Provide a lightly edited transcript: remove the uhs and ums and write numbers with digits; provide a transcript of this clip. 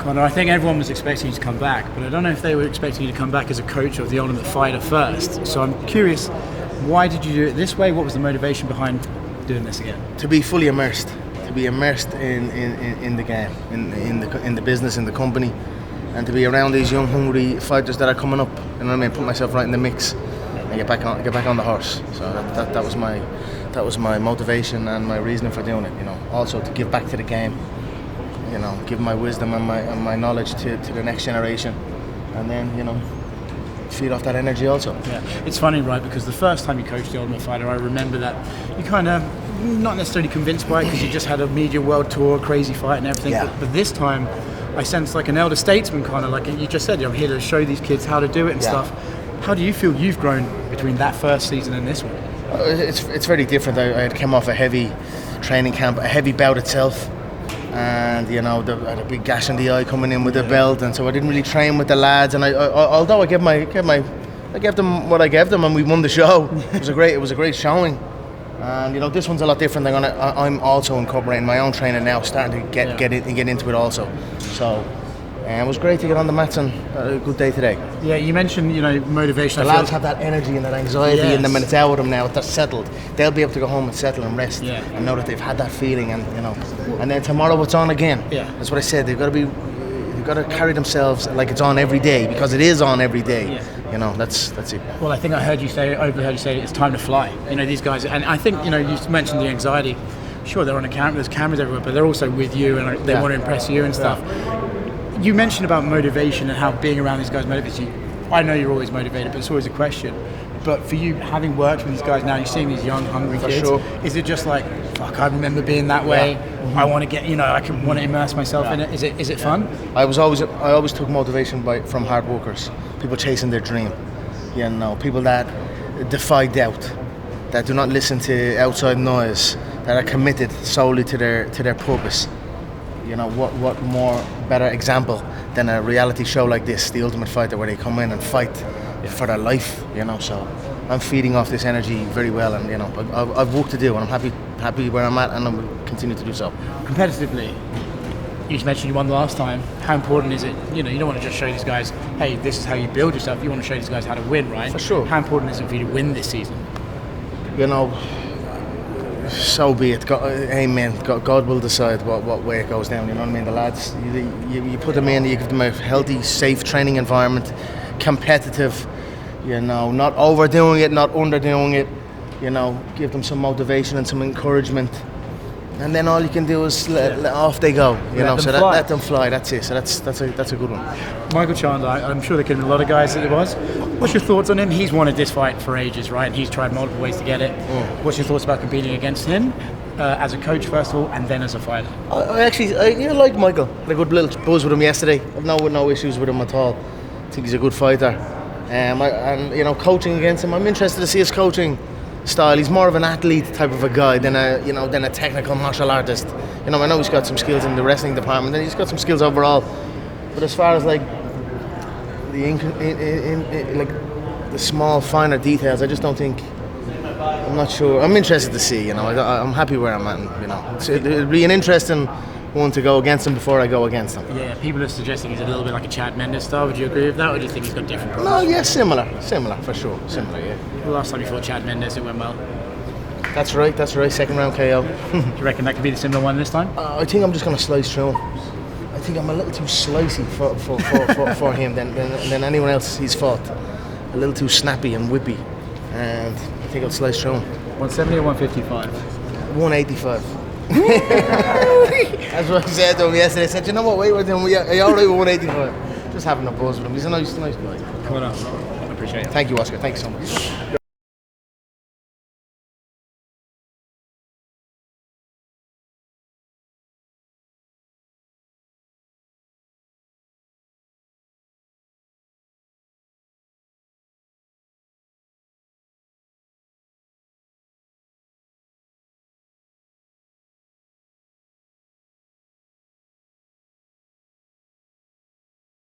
Conor, I think everyone was expecting you to come back, but I don't know if they were expecting you to come back as a coach of the Ultimate Fighter first. So I'm curious, why did you do it this way? What was the motivation behind doing this again? To be fully immersed. To be immersed in the game, in the business, in the company, and to be around these young, hungry fighters that are coming up. You know what I mean? Put myself right in the mix and get back on the horse. So that was my motivation and my reasoning for doing it. You know, also to give back to the game. You know, give my wisdom and my knowledge to the next generation, and then, you know, feed off that energy also. Yeah, it's funny, right? Because the first time you coached the Ultimate Fighter, I remember that you kind of not necessarily convinced by it because you just had a media world tour, crazy fight and everything. Yeah. But this time, I sensed like an elder statesman, kind of like you just said. I'm here to show these kids how to do it and stuff. How do you feel you've grown between that first season and this one? It's very different. I had come off a heavy training camp, a heavy bout itself. And you know, I had a big gash in the eye coming in with the belt, and so I didn't really train with the lads. And although I gave them what I gave them, and we won the show. It was a great showing. And you know, this one's a lot different. I'm also incorporating my own training now, starting to get into it also. So it was great to get on the mats and a good day today. Yeah, you mentioned, you know, motivation. The lads have that energy and that anxiety in them, and it's out of them now. They're settled. They'll be able to go home and settle and rest, and know that they've had that feeling, and you know. And then tomorrow it's on again. Yeah, that's what I said. They've got to carry themselves like it's on every day, because it is on every day. Yeah. You know, that's it. Well, I think I overheard you say it's time to fly. You know, these guys, and I think, you know, you mentioned the anxiety. Sure, they're on a camera. There's cameras everywhere, but they're also with you, and they want to impress you and stuff. You mentioned about motivation and how being around these guys motivates you. I know you're always motivated, but it's always a question. But for you, having worked with these guys now, you're seeing these young, hungry kids. Sure. Is it just like, fuck, I remember being that way. I want to get, you know, want to immerse myself in it. Is it fun? I always took motivation from hard workers, people chasing their dream. You know, people that defy doubt, that do not listen to outside noise, that are committed solely to their purpose. You know, what more better example than a reality show like this, The Ultimate Fighter, where they come in and fight for their life, you know. So I'm feeding off this energy very well, and you know, I've work to do, and I'm happy where I'm at, and I will continue to do so. Competitively, you mentioned you won the last time. How important is it? You know, you don't want to just show these guys, hey, this is how you build yourself. You want to show these guys how to win, right? For sure. How important is it for you to win this season? You know, so be it. Amen. God will decide what way it goes down. You know what I mean? The lads, you put them in, you give them a healthy, safe training environment, competitive. You know, not overdoing it, not underdoing it. You know, give them some motivation and some encouragement, and then all you can do is let off they go. You know, so let them fly. That's it. So that's a good one. Michael Chandler, I'm sure there could have been a lot of guys that it was. What's your thoughts on him? He's wanted this fight for ages, right? And he's tried multiple ways to get it. What's your thoughts about competing against him as a coach first of all, and then as a fighter? I like Michael. I had a good little buzz with him yesterday. I've no issues with him at all. I think he's a good fighter. And you know, coaching against him, I'm interested to see his coaching style. He's more of an athlete type of a guy than a technical martial artist. You know, I know he's got some skills in the wrestling department, and he's got some skills overall. But as far as like the small, finer details, I just don't think. I'm not sure. I'm interested to see. You know, I'm happy where I'm at. And, you know, it'll be an interesting one to go against him before I go against him. Yeah, people are suggesting he's a little bit like a Chad Mendes style. Would you agree with that, or do you think he's got different No, problems? yeah, similar for sure. Similar, yeah. The last time you fought Chad Mendes, it went well. That's right. Second round KO. Do you reckon that could be the similar one this time? I think I'm just going to slice through him. I think I'm a little too slicey for him than anyone else he's fought. A little too snappy and whippy, and I think I'll slice through him. 170 or 155? 185. That's what I said to him yesterday. I said, you know what weight we're doing? Are you alright with 185? Just having a buzz with him. He's a nice guy. Cool enough. I appreciate it. Thank you, Oscar. Thank you so much.